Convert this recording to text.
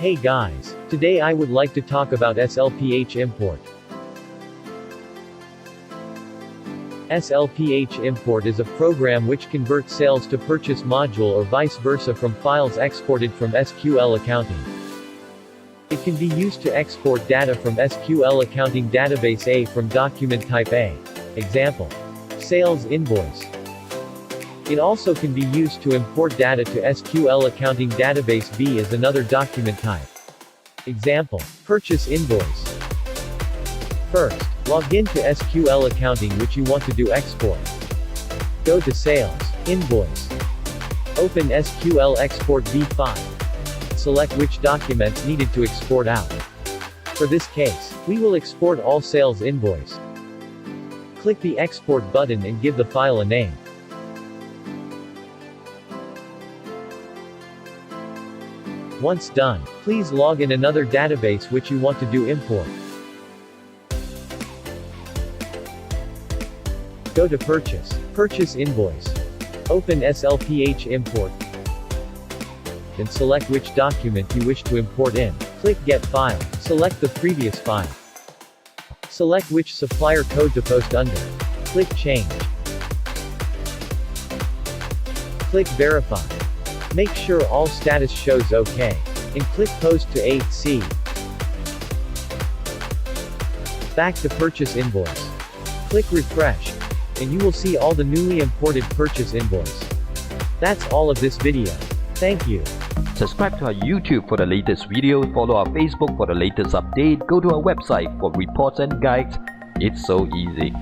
Hey guys, today I would like to talk about SLPH Import. SLPH Import is a program which converts sales to purchase module or vice versa from files exported from SQL Accounting. It can be used to export data from SQL Accounting database A from document type A. Example: Sales Invoice. It also can be used to import data to SQL Accounting database B as another document type. Example: Purchase Invoice. First, log in to SQL Accounting which you want to do export. Go to Sales, Invoice. Open SQL Export B file. Select which documents needed to export out. For this case, we will export all sales invoice. Click the Export button and give the file a name. Once done, please log in another database which you want to do import. Go to Purchase Invoice. Open SLPH Import. Then select which document you wish to import in. Click Get File. Select the previous file. Select which supplier code to post under. Click Change. Click Verify. Make sure all status shows OK. And click Post to 8C. Back to Purchase Invoice. Click Refresh. And you will see all the newly imported purchase invoice. That's all of this video. Thank you. Subscribe to our YouTube for the latest video, follow our Facebook for the latest update, go to our website for reports and guides. It's so easy.